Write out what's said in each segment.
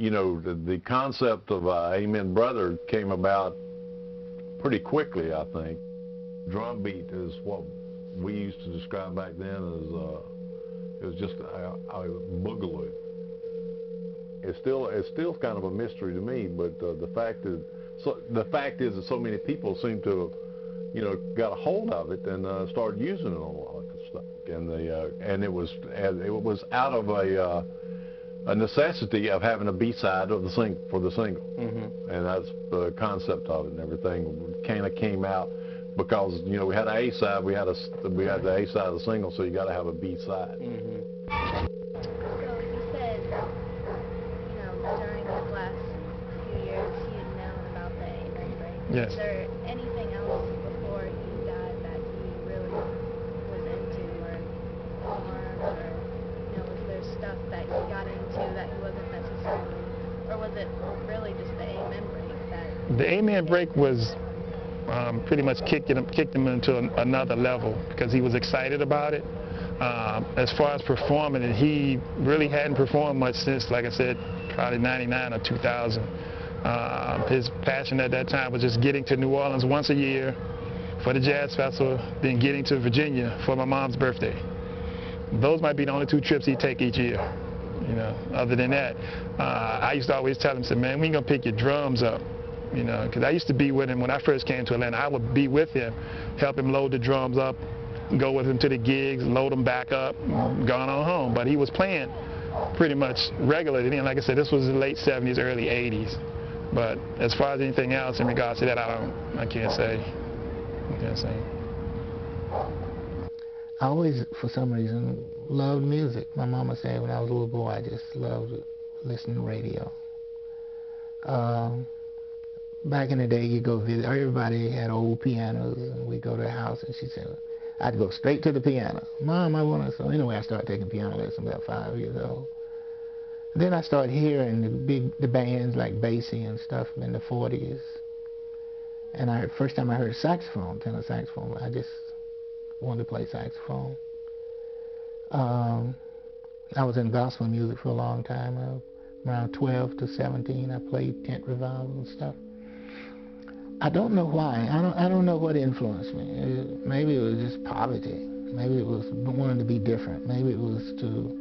you know, the concept of Amen Brother came about pretty quickly, I think. Drum beat is what we used to describe back then as it was just a boogaloo. It's still kind of a mystery to me, but the fact is that so many people seem to have, you know, got a hold of it and started using it on a lot of stuff. And it was out of a necessity of having a B-side of for the single, and that's the concept of it and everything. Kind of came out because, you know, we had an A-side, we had the A-side of the single, so you got to have a B-side. So you said, you know, during these last few years, you had known about the Amen break. Yes. Is there anything else before you died that you really was into, or or you know, was there stuff that you got into that you wasn't necessarily, or was it really just the Amen break that? The Amen break was pretty much kicked him into another level because he was excited about it. As far as performing, he really hadn't performed much since, like I said, probably 99 or 2000. His passion at that time was just getting to New Orleans once a year for the Jazz Festival, then getting to Virginia for my mom's birthday. Those might be the only 2 trips he'd take each year. You know, other than that, I used to always tell him, say, man, we ain't gonna pick your drums up. You know, because I used to be with him when I first came to Atlanta. I would be with him, help him load the drums up, go with him to the gigs, load them back up, gone on home. But he was playing pretty much regularly. And like I said, this was the late 70s, early 80s. But as far as anything else in regards to that, I can't say. I always, for some reason, loved music. My mama said when I was a little boy, I just loved listening to radio. Back in the day, you go visit, everybody had old pianos, and we'd go to the house, and she said, I'd go straight to the piano. Mom, I want to, so anyway, I started taking piano lessons about 5 years old. Then I started hearing the bands like Basie and stuff in the 40s. And first time I heard saxophone, tenor saxophone, I just wanted to play saxophone. I was in gospel music for a long time. Around 12 to 17, I played tent revival and stuff. I don't know why. I don't know what influenced me. Maybe it was just poverty. Maybe it was wanting to be different. Maybe it was to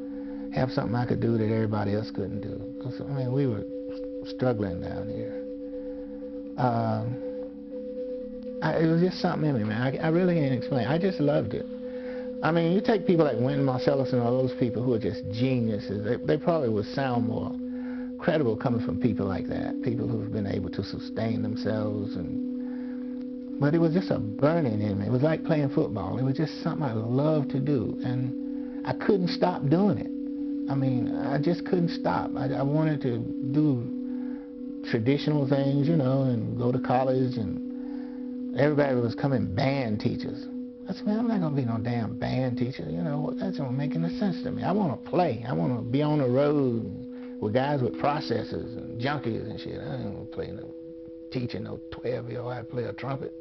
have something I could do that everybody else couldn't do. Because, I mean, we were struggling down here. It was just something in me, man. I really can't explain. I just loved it. I mean, you take people like Wynton Marsalis and all those people who are just geniuses. They probably would sound more credible coming from people like that, people who've been able to sustain themselves. But it was just a burning in me. It was like playing football. It was just something I loved to do, and I couldn't stop doing it. I mean, I just couldn't stop. I wanted to do traditional things, you know, and go to college, and everybody was coming band teachers. I said, man, I'm not going to be no damn band teacher. You know, that's not making any sense to me. I want to play. I want to be on the road with guys with processors and junkies and shit. I ain't gonna play teaching no 12-year-old how to play a trumpet.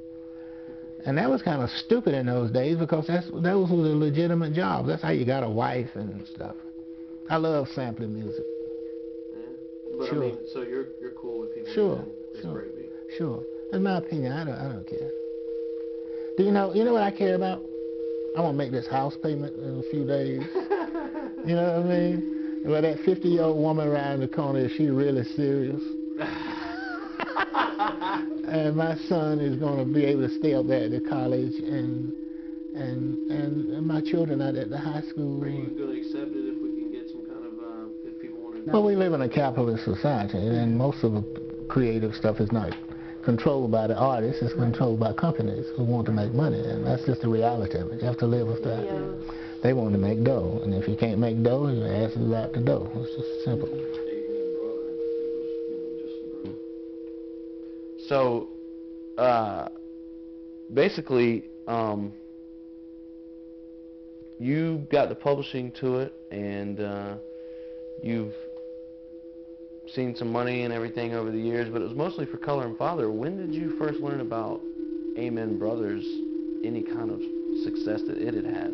And that was kind of stupid in those days because those were the legitimate jobs. That's how you got a wife and stuff. I love sampling music. Yeah. But sure. I mean, so you're cool with people sure. doing this breakbeat? Sure. That's my opinion. I don't care. Do you know what I care about? I want to make this house payment in a few days. You know what I mean? Well, that 50-year-old woman around the corner, is she really serious? And my son is going to be able to stay up there at the college, and my children are at the high school. Are you going to accept it if we can get some kind of, if people want to... Well, we live in a capitalist society, and most of the creative stuff is not controlled by the artists, it's controlled by companies who want to make money, and that's just the reality of it. You have to live with that. Yeah. They want to make dough, and if you can't make dough, your ass is out the dough. It's just simple. So, basically, you got the publishing to it, and you've seen some money and everything over the years, but it was mostly for Color and Father. When did you first learn about Amen Brothers, any kind of success that it had had?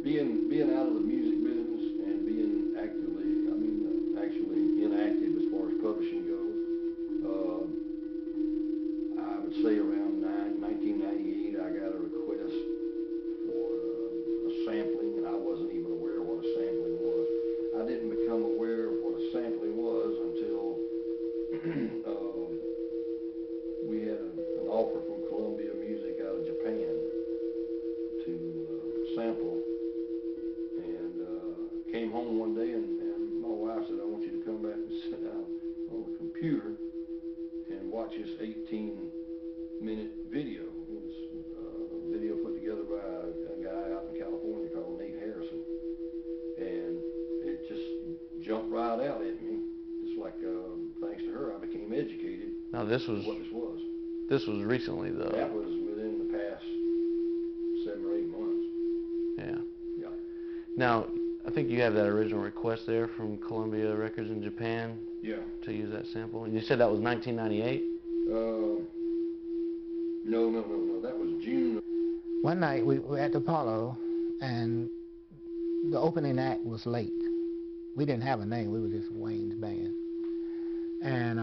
Being out of the music business and being active home one day and my wife said, I want you to come back and sit down on the computer and watch this 18-minute video. It was a video put together by a guy out in California called Nate Harrison. And it just jumped right out at me. It's like, thanks to her, I became educated. Now this was what this was. This was recently, though. That was within the past 7 or 8 months. Yeah. Yeah. Now, I think you have that original request there from Columbia Records in Japan. Yeah. To use that sample. And you said that was 1998? No. That was June. One night we were at the Apollo, and the opening act was late. We didn't have a name. We were just Wayne's band. And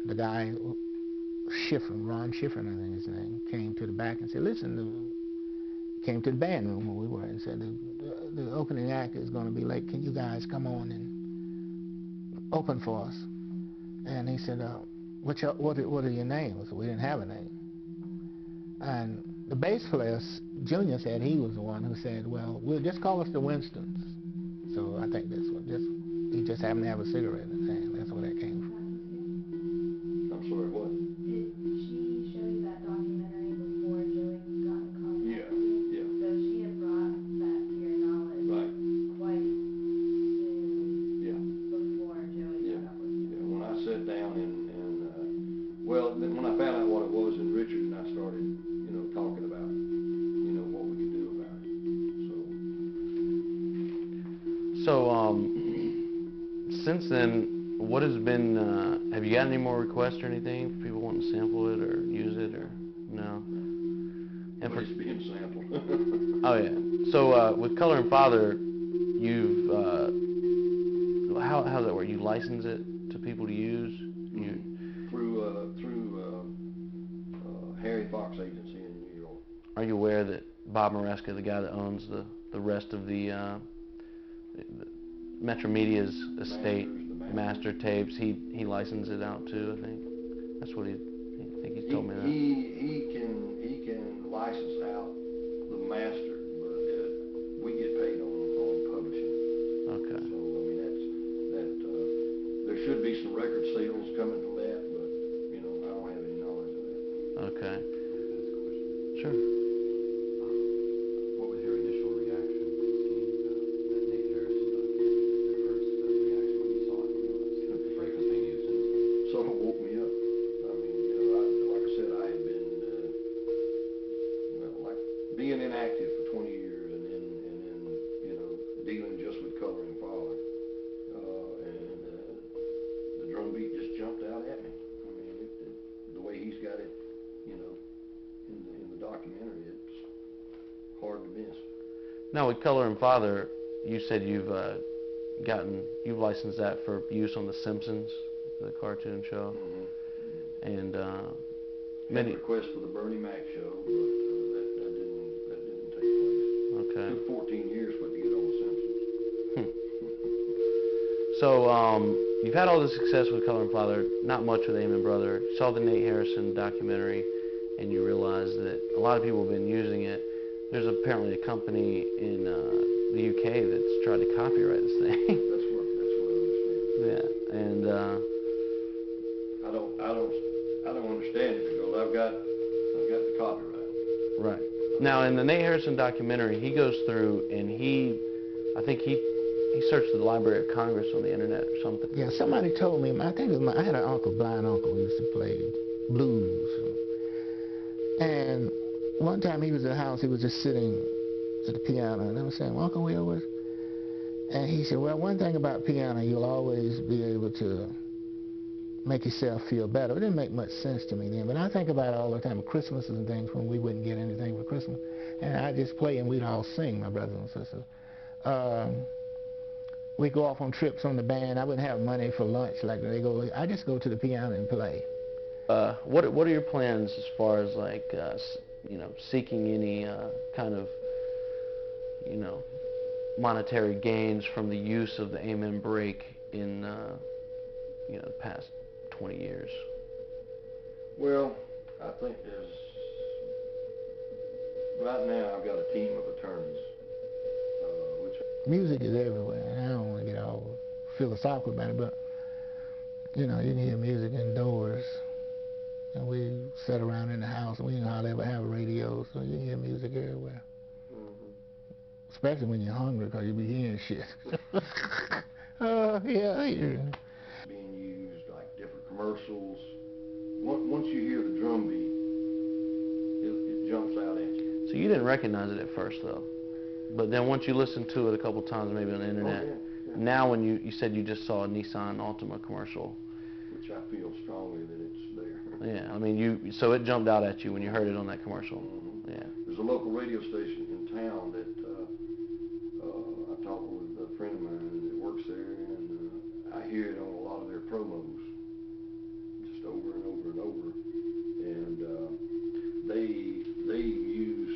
the guy, Ron Schifrin, I think his name, came to the back and said, listen, came to the band room where we were and said, the opening act is going to be late. Can you guys come on and open for us? And he said, what are your names? We didn't have a name. And the bass player, Junior, said he was the one who said, well, we'll just call us the Winstons. So I think that's what, he just happened to have a cigarette in his hand. That's where that came from. I'm sorry, what? Did she show you that documentary before Joey got in contact? Yeah. So she had brought that to your knowledge Right. quite soon before Joey got up with you. Yeah, when I sat down and well, then when I found out what it was, and Richard and I started, talking about, what we could do about it. So, since then, what has been, have you got any more requests or anything for people wanting to sample it or use it, or no? And But it's being sampled. Oh, yeah. So, with Color and Father, you've, how's that work? You license it to people to use? Through Harry Fox Agency in New York. Are you aware that Bob Maresca, the guy that owns the rest of the Metro Media's estate, Master Tapes, he licensed it out too, I think. That's what I think he's told me that. He can license out the master, but we get paid on publishing. Okay. So I mean that there should be some record sales coming from that, but I don't have any knowledge of that. Okay. Sure. What was your initial reaction to seeing that Nate Harrison documentary? Your first reaction when you saw it, the break was being used in this game? Sort of woke me up. I mean, like I said, I had been like being inactive for 20 years, and then dealing just with Color and Father, and the drum beat just jumped out at me. I mean, the way he's got it, in the documentary, it's hard to miss. Now with Color and Father, you said you've licensed that for use on The Simpsons, the cartoon show, and many requests for the Bernie Mac show, but that didn't take place. Okay. It took 14 years for it to get on The Simpsons. So you've had all this success with Color and Father, not much with Amen Brother. You saw the Nate Harrison documentary, and you realized that a lot of people have been using it. There's apparently a company in the UK that's tried to copyright this thing. That's what I understand. Yeah, and I don't understand it because I've got the copyright. right. Now in the Nate Harrison documentary, he goes through and I think he searched the Library of Congress on the internet or something. Yeah, somebody told me, I think it was I had an uncle, blind uncle, who used to play blues. And one time he was at the house, he was just sitting at the piano, and I was saying, well, Uncle Will, and he said, well, one thing about piano, you'll always be able to make yourself feel better. It didn't make much sense to me then, but I think about it all the time at Christmas and things when we wouldn't get anything for Christmas. And I'd just play and we'd all sing, my brothers and sisters. We go off on trips on the band. I wouldn't have money for lunch like they go. I just go to the piano and play. What are your plans as far as like seeking any kind of monetary gains from the use of the Amen break in the past 20 years? Well, I think right now I've got a team of attorneys, which Music is everywhere, and I don't want to philosophical about it, but you know, you can hear music indoors. And we sat around in the house, and we didn't hardly ever have a radio, so you can hear music everywhere. Especially when you're hungry, because you be hearing shit. Oh, yeah. Being used, like different commercials. Once you hear the drum beat, it jumps out at you. So you didn't recognize it at first, though. But then once you listened to it a couple times, maybe on the internet, now when you said you just saw a Nissan Altima commercial. Which I feel strongly that it's there. Yeah, I mean, so it jumped out at you when you heard it on that commercial. Yeah. There's a local radio station in town that I talked with a friend of mine that works there, and I hear it on a lot of their promos, just over and over and over. And they use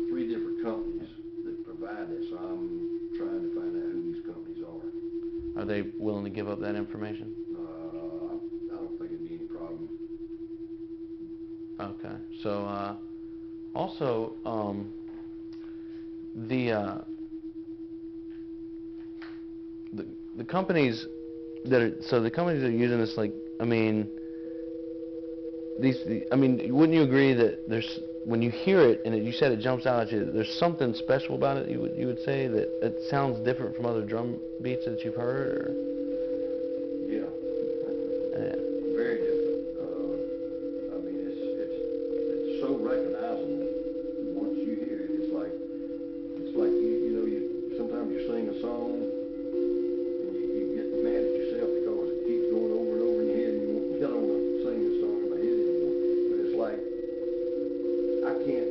3 different companies that provide this. So I'm trying to find out who these companies are. Are they willing to give up that information? I don't think it'd be any problem. Okay. So also the companies that are using this, like, I mean, wouldn't you agree that there's, when you hear it and you said it jumps out at you, there's something special about it? You would say that it sounds different from other drum beats that you've heard, or? Yeah. Very different. I mean, it's so recognizable. Once you hear it, it's like you sometimes you sing a song and you get mad at yourself because it keeps going over and over in your head, and you don't want to sing this song in my head anymore. But it's like, I can't.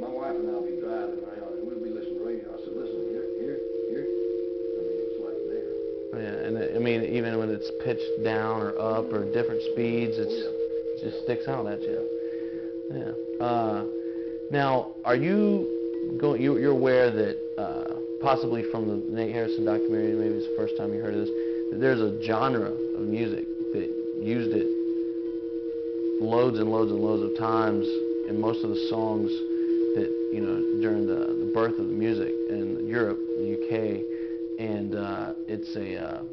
My wife and I'll be driving around and we'll be listening to radio. I said, listen, here. I mean, it's like there. Yeah, and I mean, even when it's pitched down or up or different speeds, it just sticks out at you. Yeah. Now, are you going? You're aware that possibly from the Nate Harrison documentary, maybe it's the first time you heard of this, that there's a genre of music that used it loads and loads and loads of times in most of the songs that, you know, during the birth of the music in Europe, the UK, and it's a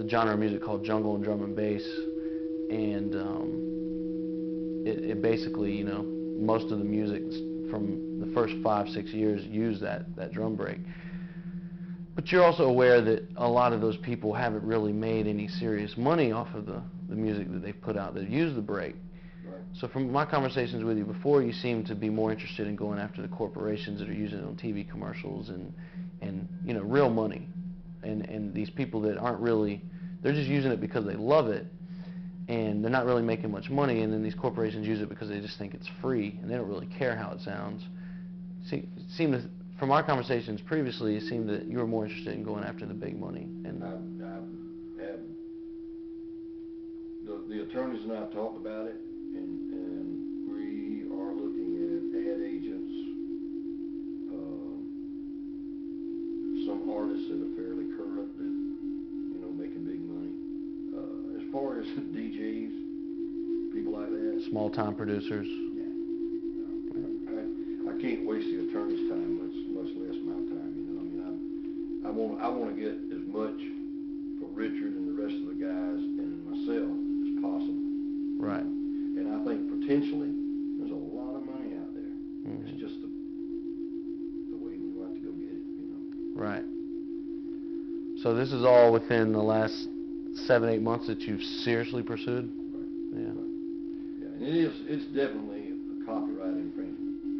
genre of music called jungle and drum and bass, and it basically, you know, most of the music from the first 5-6 years use that drum break. But you're also aware that a lot of those people haven't really made any serious money off of the music that they've put out that use the break. Right. So from my conversations with you before, you seem to be more interested in going after the corporations that are using it on TV commercials and you know, real money. And these people that aren't really, they're just using it because they love it, and they're not really making much money, and then these corporations use it because they just think it's free, and they don't really care how it sounds. From our conversations previously, it seemed that you were more interested in going after the big money. And the attorneys and I have talked about it, and we are looking at ad agents, some artists that are fairly current that, you know, making big money. As far as DJs, people like that, small-time producers. yeah, I can't waste the attorney's time, much less my time. You know, I mean, I want to get as much for Richard and the rest of the guys and myself as possible. Right. And I think potentially there's a lot of money out there. Mm-hmm. It's just the way we want to go get it, you know. Right. So this is all within the last 7-8 months that you've seriously pursued? Right. Yeah. Right. Yeah, and it's definitely